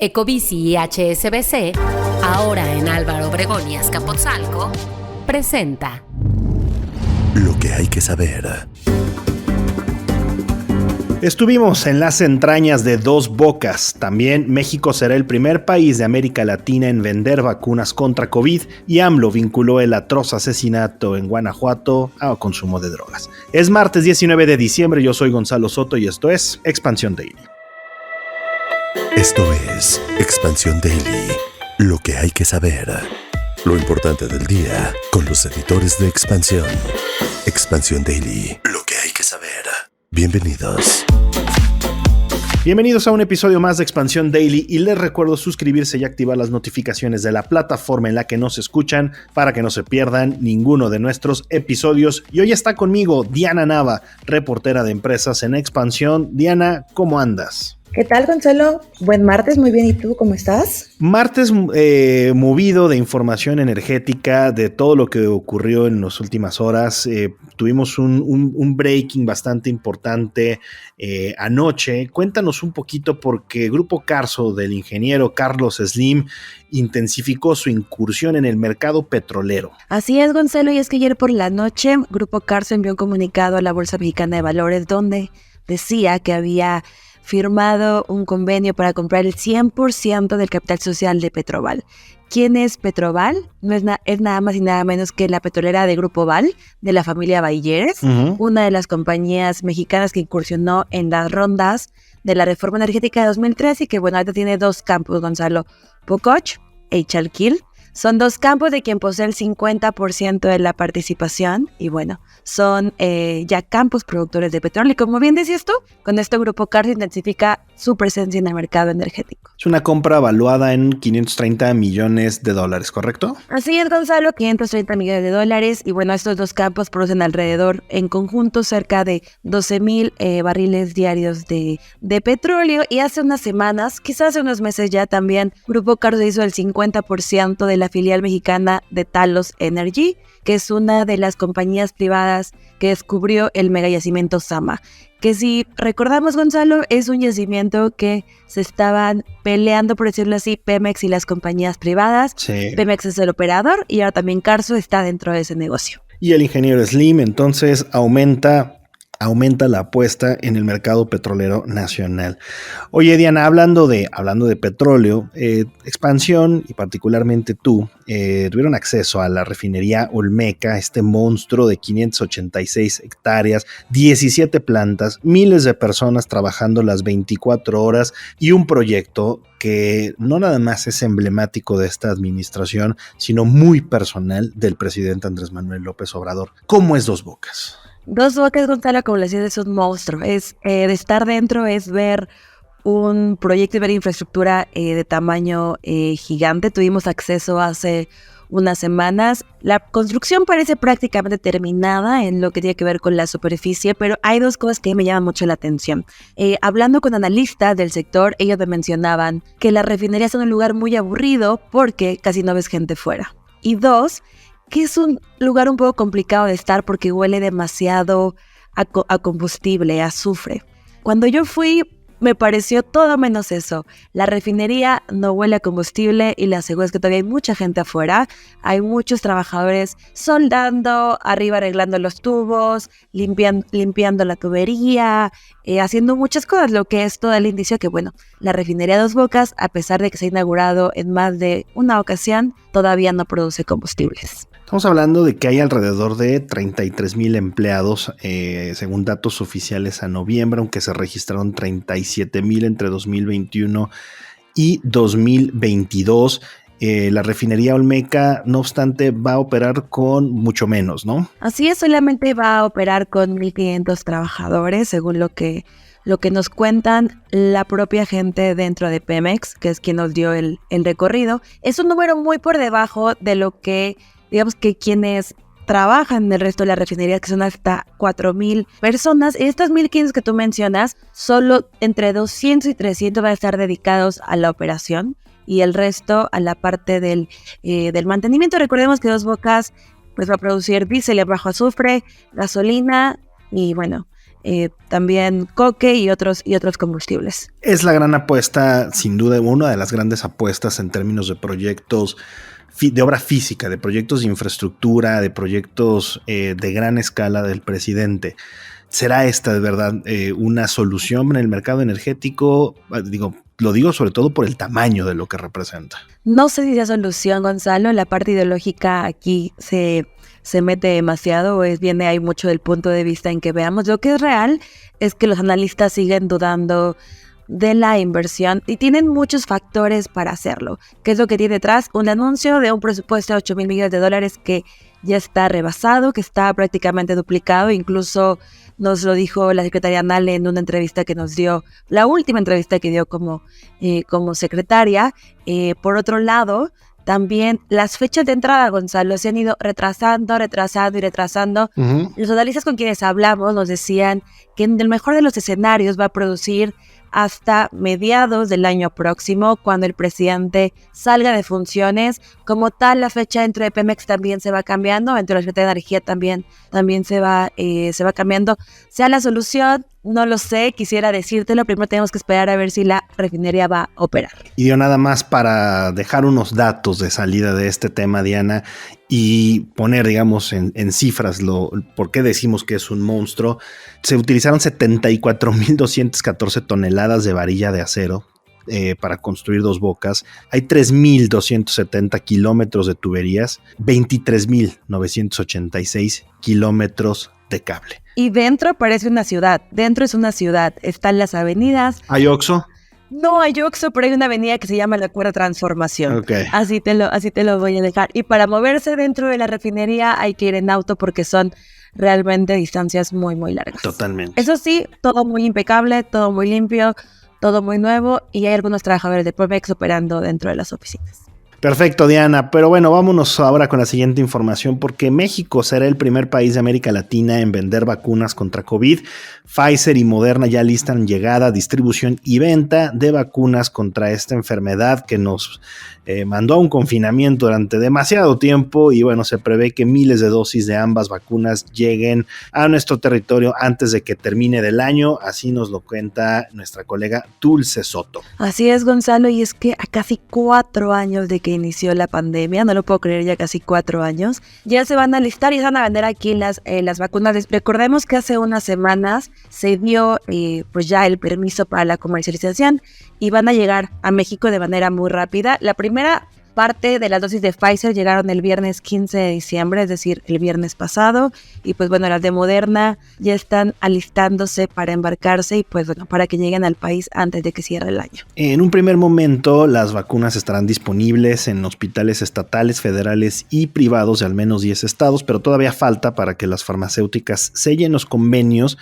Ecobici y HSBC, ahora en Álvaro Obregón y Azcapotzalco, presenta Lo que hay que saber. Estuvimos en las entrañas de Dos Bocas. También México será el primer país de América Latina en vender vacunas contra COVID y AMLO vinculó el atroz asesinato en Guanajuato al consumo de drogas. Es martes 19 de diciembre, yo soy Gonzalo Soto y esto es Expansión Daily. Esto es Expansión Daily. Lo que hay que saber. Lo importante del día con los editores de Expansión. Expansión Daily. Lo que hay que saber. Bienvenidos. Bienvenidos a un episodio más de Expansión Daily y les recuerdo suscribirse y activar las notificaciones de la plataforma en la que nos escuchan para que no se pierdan ninguno de nuestros episodios. Y hoy está conmigo Diana Nava, reportera de empresas en Expansión. Diana, ¿cómo andas? ¿Qué tal, Gonzalo? Buen martes, muy bien. ¿Y tú cómo estás? Martes movido de información energética, de todo lo que ocurrió en las últimas horas. Tuvimos un breaking bastante importante anoche. Cuéntanos un poquito porque Grupo Carso del ingeniero Carlos Slim intensificó su incursión en el mercado petrolero. Así es, Gonzalo, y es que ayer por la noche Grupo Carso envió un comunicado a la Bolsa Mexicana de Valores donde decía que había firmado un convenio para comprar el 100% del capital social de Petroval. ¿Quién es Petroval? No es nada más y nada menos que la petrolera de Grupo Val, de la familia Bayeres, una de las compañías mexicanas que incursionó en las rondas de la reforma energética de 2013 y que, bueno, ahorita tiene dos campos, Gonzalo, Pococh e Ixalquil. Son dos campos de quien posee el 50% de la participación y bueno, son ya campos productores de petróleo. Y como bien decías tú, con esto Grupo Carso intensifica su presencia en el mercado energético. Es una compra valuada en $530 millones, ¿correcto? Así es, Gonzalo, $530 millones y bueno, estos dos campos producen alrededor, en conjunto, cerca de 12,000 barriles diarios de petróleo. Y hace unas semanas, quizás hace unos meses ya también, Grupo Carso hizo el 50% de la filial mexicana de Talos Energy, que es una de las compañías privadas que descubrió el megayacimiento Zama, que si recordamos, Gonzalo, es un yacimiento que se estaban peleando, por decirlo así, Pemex y las compañías privadas. Sí. Pemex es el operador y ahora también Carso está dentro de ese negocio. Y el ingeniero Slim entonces aumenta la apuesta en el mercado petrolero nacional. Oye, Diana, hablando de petróleo, Expansión y particularmente tú tuvieron acceso a la refinería Olmeca, este monstruo de 586 hectáreas, 17 plantas, miles de personas trabajando las 24 horas y un proyecto que no nada más es emblemático de esta administración, sino muy personal del presidente Andrés Manuel López Obrador. ¿Cómo es Dos Bocas? Dos Bocas, Gonzalo, como les decía, es un monstruo. Es de estar dentro, es ver un proyecto y ver infraestructura de tamaño gigante. Tuvimos acceso hace unas semanas. La construcción parece prácticamente terminada en lo que tiene que ver con la superficie, pero hay dos cosas que me llaman mucho la atención. Hablando con analistas del sector, ellos me mencionaban que las refinerías son un lugar muy aburrido porque casi no ves gente fuera. Y dos, que es un lugar un poco complicado de estar porque huele demasiado a combustible, a azufre. Cuando yo fui, me pareció todo menos eso. La refinería no huele a combustible y la aseguro es que todavía hay mucha gente afuera. Hay muchos trabajadores soldando, arriba arreglando los tubos, limpiando la tubería, haciendo muchas cosas, lo que es todo el indicio que, bueno, la refinería Dos Bocas, a pesar de que se ha inaugurado en más de una ocasión, todavía no produce combustibles. Estamos hablando de que hay alrededor de 33,000 empleados, según datos oficiales a noviembre, aunque se registraron 37,000 entre 2021 y 2022. La refinería Olmeca, no obstante, va a operar con mucho menos, ¿no? Así es, solamente va a operar con 1,500 trabajadores, según lo que nos cuentan la propia gente dentro de Pemex, que es quien nos dio el recorrido. Es un número muy por debajo de lo que, digamos, que quienes trabajan en el resto de la refinería, que son hasta 4,000 personas. Estas 1,500 que tú mencionas, solo entre 200 y 300 van a estar dedicados a la operación y el resto a la parte del mantenimiento. Recordemos que Dos Bocas pues va a producir diésel a bajo azufre, gasolina y bueno, también coque y otros combustibles. Es la gran apuesta, sin duda, una de las grandes apuestas en términos de proyectos de obra física, de proyectos de infraestructura, de proyectos de gran escala del presidente. ¿Será esta de verdad una solución en el mercado energético? Lo digo sobre todo por el tamaño de lo que representa. No sé si sea solución, Gonzalo. La parte ideológica aquí se mete demasiado, viene ahí mucho del punto de vista en que veamos. Lo que es real es que los analistas siguen dudando de la inversión y tienen muchos factores para hacerlo. ¿Qué es lo que tiene detrás? Un anuncio de un presupuesto de $8,000 millones que ya está rebasado, que está prácticamente duplicado. Incluso nos lo dijo la secretaria Nale en una entrevista que nos dio, la última entrevista que dio como secretaria. Por otro lado, también las fechas de entrada, Gonzalo, se han ido retrasando. Uh-huh. Los analistas con quienes hablamos nos decían que en el mejor de los escenarios va a producir hasta mediados del año próximo, cuando el presidente salga de funciones. Como tal, la fecha dentro de Pemex también se va cambiando, dentro de la Secretaría de Energía también se va cambiando. ¿Sea la solución? No lo sé, quisiera decírtelo. Primero tenemos que esperar a ver si la refinería va a operar. Y yo nada más para dejar unos datos de salida de este tema, Diana, y poner, digamos, en cifras por qué decimos que es un monstruo. Se utilizaron 74,214 toneladas de varilla de acero para construir Dos Bocas. Hay 3,270 kilómetros de tuberías, 23,986 kilómetros de cable. Y dentro parece una ciudad. Dentro es una ciudad. Están las avenidas. ¿Hay Oxxo? No hay Oxxo, pero hay una avenida que se llama la Cuarta Transformación. Okay. Así te lo voy a dejar. Y para moverse dentro de la refinería hay que ir en auto porque son realmente distancias muy, muy largas. Totalmente. Eso sí, todo muy impecable, todo muy limpio, todo muy nuevo, y hay algunos trabajadores de Pemex operando dentro de las oficinas. Perfecto, Diana, pero bueno, vámonos ahora con la siguiente información, porque México será el primer país de América Latina en vender vacunas contra COVID. Pfizer y Moderna ya listan llegada, distribución y venta de vacunas contra esta enfermedad que nos mandó a un confinamiento durante demasiado tiempo, y bueno, se prevé que miles de dosis de ambas vacunas lleguen a nuestro territorio antes de que termine del año. Así nos lo cuenta nuestra colega Dulce Soto. Así es, Gonzalo, y es que a casi 4 años de que inició la pandemia, no lo puedo creer, ya casi 4 años, ya se van a listar y se van a vender aquí las vacunas. Recordemos que hace unas semanas se dio pues ya el permiso para la comercialización y van a llegar a México de manera muy rápida. La primera parte de las dosis de Pfizer llegaron el viernes 15 de diciembre, es decir, el viernes pasado, y pues bueno, las de Moderna ya están alistándose para embarcarse y pues bueno, para que lleguen al país antes de que cierre el año. En un primer momento, las vacunas estarán disponibles en hospitales estatales, federales y privados de al menos 10 estados, pero todavía falta para que las farmacéuticas sellen los convenios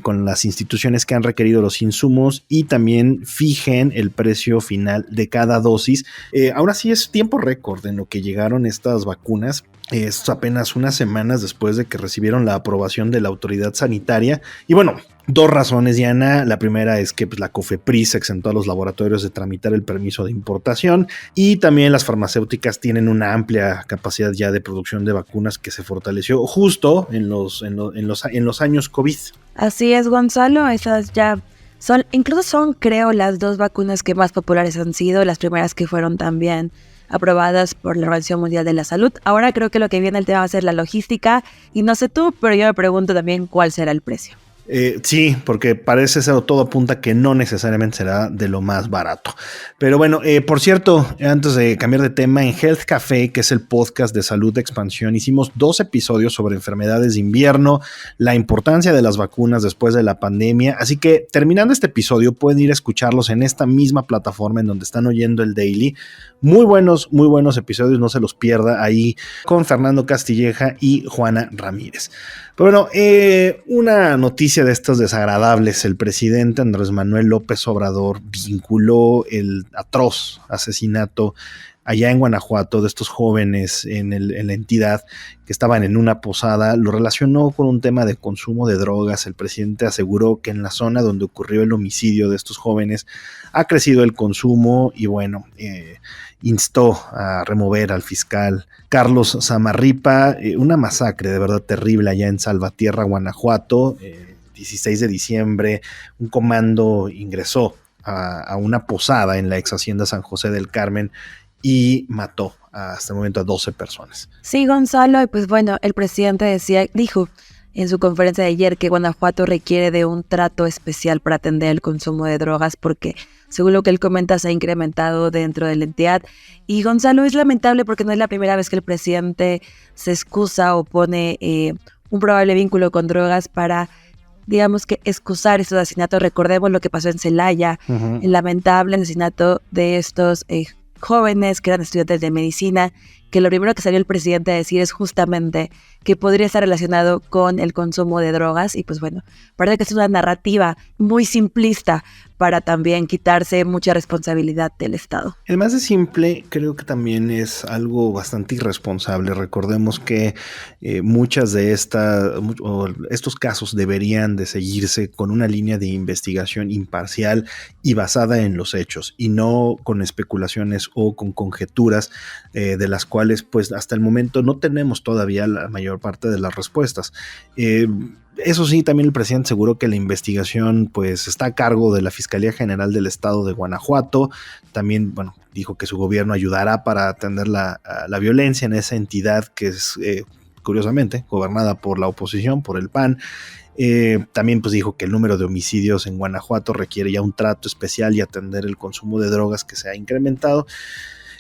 con las instituciones que han requerido los insumos y también fijen el precio final de cada dosis. Ahora sí es tiempo récord en lo que llegaron estas vacunas. Es apenas unas semanas después de que recibieron la aprobación de la autoridad sanitaria. Y bueno, 2 razones, Diana. La primera es que la COFEPRIS exentó a los laboratorios de tramitar el permiso de importación, y también las farmacéuticas tienen una amplia capacidad ya de producción de vacunas que se fortaleció justo en los años COVID. Así es, Gonzalo, esas ya son creo las 2 vacunas que más populares han sido, las primeras que fueron también aprobadas por la Organización Mundial de la Salud. Ahora creo que lo que viene el tema va a ser la logística, y no sé tú, pero yo me pregunto también cuál será el precio. Sí, porque parece ser, todo apunta que no necesariamente será de lo más barato. Pero bueno, por cierto, antes de cambiar de tema, en Health Café, que es el podcast de Salud de Expansión, hicimos 2 episodios sobre enfermedades de invierno, la importancia de las vacunas después de la pandemia. Así que terminando este episodio pueden ir a escucharlos en esta misma plataforma en donde están oyendo el Daily. Muy buenos episodios, no se los pierda, ahí con Fernando Castilleja y Juana Ramírez. Pero bueno, una noticia de estas desagradables: el presidente Andrés Manuel López Obrador vinculó el atroz asesinato allá en Guanajuato de estos jóvenes en la entidad que estaban en una posada, lo relacionó con un tema de consumo de drogas. El presidente aseguró que en la zona donde ocurrió el homicidio de estos jóvenes ha crecido el consumo y bueno, instó a remover al fiscal Carlos Zamarripa. Una masacre de verdad terrible allá en Salvatierra, Guanajuato. 16 de diciembre, un comando ingresó a una posada en la ex hacienda San José del Carmen y mató hasta el momento a 12 personas. Sí, Gonzalo, y pues bueno, el presidente dijo en su conferencia de ayer que Guanajuato requiere de un trato especial para atender el consumo de drogas porque, según lo que él comenta, se ha incrementado dentro de la entidad. Y Gonzalo, es lamentable porque no es la primera vez que el presidente se excusa o pone un probable vínculo con drogas para, digamos que, excusar estos asesinatos. Recordemos lo que pasó en Celaya, el lamentable asesinato de estos jóvenes que eran estudiantes de medicina, que lo primero que salió el presidente a decir es justamente que podría estar relacionado con el consumo de drogas. Y pues bueno, parece que es una narrativa muy simplista para también quitarse mucha responsabilidad del Estado. Además de simple, creo que también es algo bastante irresponsable. Recordemos que muchas de estos casos deberían de seguirse con una línea de investigación imparcial y basada en los hechos, y no con especulaciones o con conjeturas de las cuales pues hasta el momento no tenemos todavía la mayor parte de las respuestas. Eso sí, también el presidente aseguró que la investigación pues está a cargo de la Fiscalía General del Estado de Guanajuato. También, bueno, dijo que su gobierno ayudará para atender la violencia en esa entidad que es, curiosamente, gobernada por la oposición, por el PAN. También pues dijo que el número de homicidios en Guanajuato requiere ya un trato especial y atender el consumo de drogas que se ha incrementado.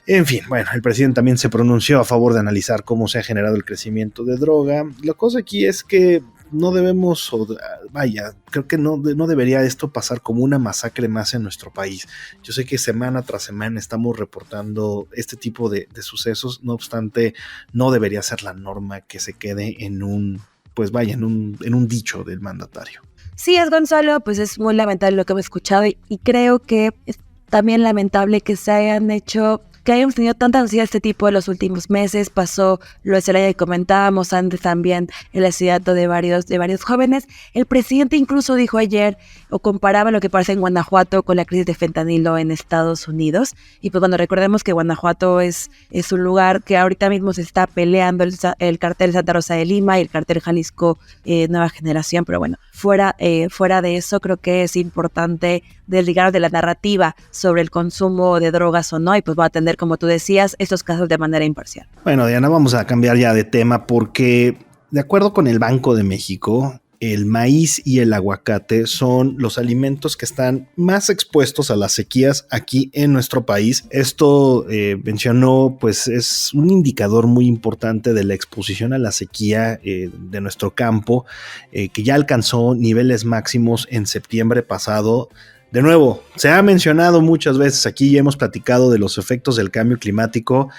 En fin, bueno, el presidente también se pronunció a favor de analizar cómo se ha generado el crecimiento de droga. La cosa aquí es que no debemos, creo que no debería esto pasar como una masacre más en nuestro país. Yo sé que semana tras semana estamos reportando este tipo de sucesos, no obstante, no debería ser la norma que se quede en un dicho del mandatario. Sí, es Gonzalo, pues es muy lamentable lo que hemos escuchado y creo que es también lamentable que hayamos tenido tanta ansiedad de este tipo en los últimos meses. Pasó lo de Celaya que comentábamos antes, también el asesinato de varios jóvenes. El presidente incluso dijo ayer o comparaba lo que pasa en Guanajuato con la crisis de fentanilo en Estados Unidos. Y pues bueno, recordemos que Guanajuato es un lugar que ahorita mismo se está peleando el cartel Santa Rosa de Lima y el cartel Jalisco Nueva Generación. Pero bueno, fuera de eso, creo que es importante desligar de la narrativa sobre el consumo de drogas o no, y pues va a atender, como tú decías, estos casos de manera imparcial. Bueno, Diana, vamos a cambiar ya de tema porque, de acuerdo con el Banco de México, el maíz y el aguacate son los alimentos que están más expuestos a las sequías aquí en nuestro país. Esto mencionó, pues es un indicador muy importante de la exposición a la sequía de nuestro campo, que ya alcanzó niveles máximos en septiembre pasado. De nuevo, se ha mencionado muchas veces aquí y hemos platicado de los efectos del cambio climático.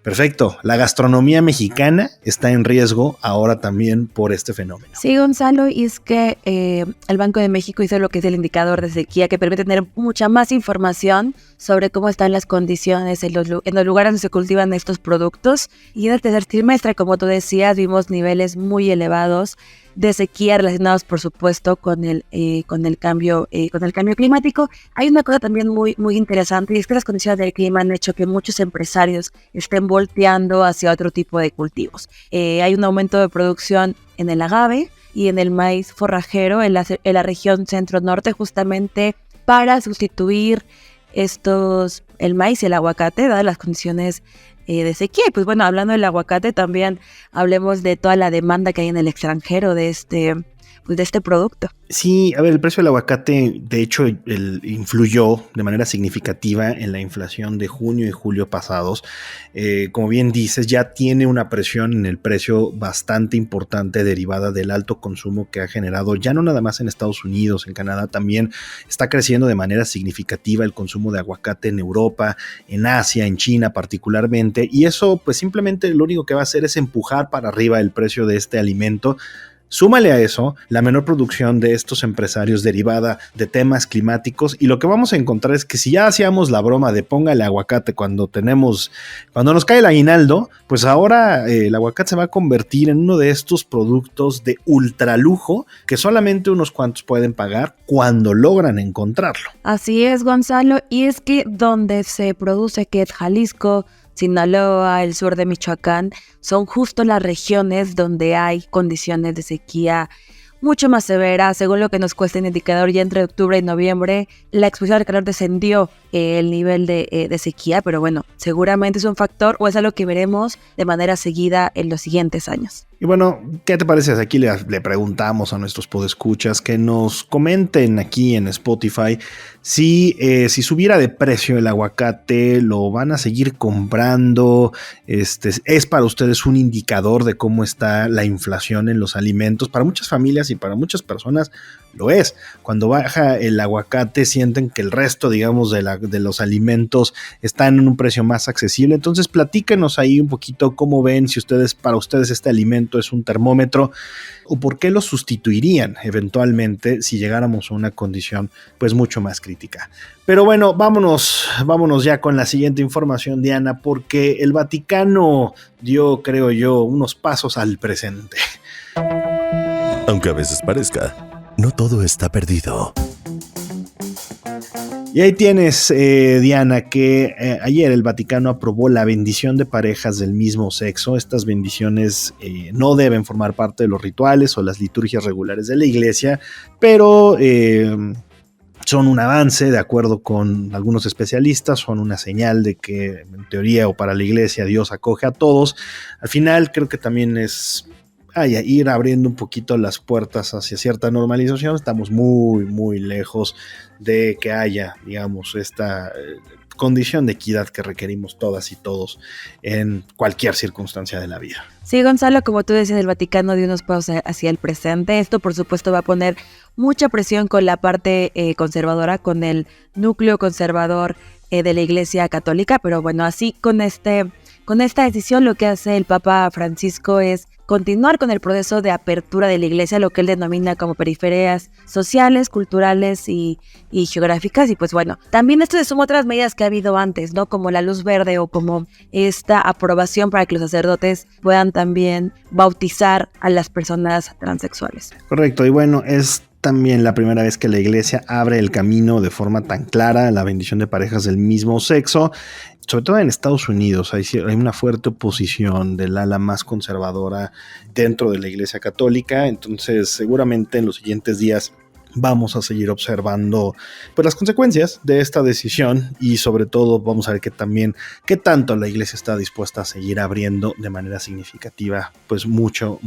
Perfecto, la gastronomía mexicana está en riesgo ahora también por este fenómeno. Sí, Gonzalo, y es que el Banco de México hizo lo que es el indicador de sequía, que permite tener mucha más información sobre cómo están las condiciones en los lugares donde se cultivan estos productos. Y en el tercer trimestre, como tú decías, vimos niveles muy elevados de sequía relacionados, por supuesto, con el cambio climático. Hay una cosa también muy, muy interesante, y es que las condiciones del clima han hecho que muchos empresarios estén volteando hacia otro tipo de cultivos. Hay un aumento de producción en el agave y en el maíz forrajero en la región centro-norte, justamente para sustituir el maíz y el aguacate, dadas las condiciones de sequía. Y pues bueno, hablando del aguacate, también hablemos de toda la demanda que hay en el extranjero de este producto. Sí, a ver, el precio del aguacate, de hecho, influyó de manera significativa en la inflación de junio y julio pasados. Como bien dices, ya tiene una presión en el precio bastante importante derivada del alto consumo que ha generado, ya no nada más en Estados Unidos, en Canadá también está creciendo de manera significativa el consumo de aguacate en Europa, en Asia, en China particularmente, y eso pues simplemente lo único que va a hacer es empujar para arriba el precio de este alimento. Súmale a eso la menor producción de estos empresarios derivada de temas climáticos, y lo que vamos a encontrar es que si ya hacíamos la broma de póngale aguacate cuando nos cae el aguinaldo, pues ahora el aguacate se va a convertir en uno de estos productos de ultralujo que solamente unos cuantos pueden pagar cuando logran encontrarlo. Así es, Gonzalo, y es que donde se produce, que es Jalisco, Sinaloa, el sur de Michoacán, son justo las regiones donde hay condiciones de sequía mucho más severa. Según lo que nos cuesta el indicador, ya entre octubre y noviembre la exposición al calor descendió el nivel de sequía, pero bueno, seguramente es un factor o es algo que veremos de manera seguida en los siguientes años. Y bueno, ¿qué te parece? Aquí le preguntamos a nuestros podescuchas que nos comenten aquí en Spotify si subiera de precio el aguacate, ¿lo van a seguir comprando? ¿Es para ustedes un indicador de cómo está la inflación en los alimentos? Para muchas familias y para muchas personas lo es. Cuando baja el aguacate sienten que el resto, digamos, de los alimentos están en un precio más accesible. Entonces platíquenos ahí un poquito cómo ven, si para ustedes este alimento es un termómetro o por qué lo sustituirían eventualmente si llegáramos a una condición pues mucho más crítica. Pero bueno, vámonos ya con la siguiente información, Diana, porque el Vaticano dio, creo yo, unos pasos al presente. Aunque a veces parezca, no todo está perdido. Y ahí tienes, Diana, que ayer el Vaticano aprobó la bendición de parejas del mismo sexo. Estas bendiciones no deben formar parte de los rituales o las liturgias regulares de la Iglesia, pero son un avance, de acuerdo con algunos especialistas, son una señal de que en teoría o para la Iglesia Dios acoge a todos. Al final creo que también es ir abriendo un poquito las puertas hacia cierta normalización. Estamos muy, muy lejos de que haya, digamos, esta condición de equidad que requerimos todas y todos en cualquier circunstancia de la vida. Sí, Gonzalo, como tú decías, el Vaticano dio unos pasos hacia el presente. Esto, por supuesto, va a poner mucha presión con la parte conservadora, con el núcleo conservador de la Iglesia Católica, pero bueno, así con esta decisión lo que hace el Papa Francisco es continuar con el proceso de apertura de la Iglesia, lo que él denomina como periferias sociales, culturales y geográficas. Y pues bueno, también esto se suma a otras medidas que ha habido antes, ¿no? Como la luz verde o como esta aprobación para que los sacerdotes puedan también bautizar a las personas transexuales. Correcto, y bueno, es también la primera vez que la Iglesia abre el camino de forma tan clara a la bendición de parejas del mismo sexo. Sobre todo en Estados Unidos hay una fuerte oposición del ala más conservadora dentro de la Iglesia Católica. Entonces seguramente en los siguientes días vamos a seguir observando pues las consecuencias de esta decisión y sobre todo vamos a ver qué tanto la Iglesia está dispuesta a seguir abriendo de manera significativa pues mucho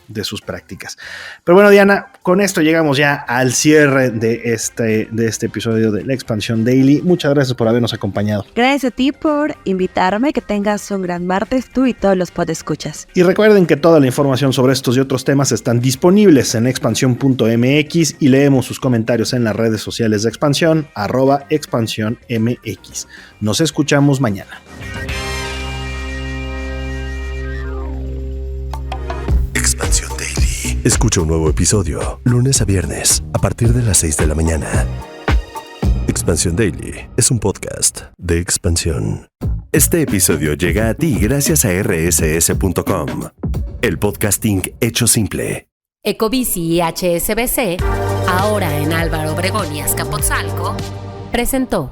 de sus prácticas. Pero bueno, Diana, con esto llegamos ya al cierre de este episodio de La Expansión Daily. Muchas gracias por habernos acompañado. Gracias a ti por invitarme, que tengas un gran martes tú y todos los podescuchas. Y recuerden que toda la información sobre estos y otros temas están disponibles en expansión.mx y leemos sus comentarios en las redes sociales de Expansión, @expansiónmx. Nos escuchamos mañana. Expansión Daily. Escucha un nuevo episodio lunes a viernes a partir de las 6 de la mañana. Expansión Daily es un podcast de Expansión. Este episodio llega a ti gracias a rss.com, el podcasting hecho simple. Ecobici y HSBC, ahora en Álvaro Obregón y Azcapotzalco, presentó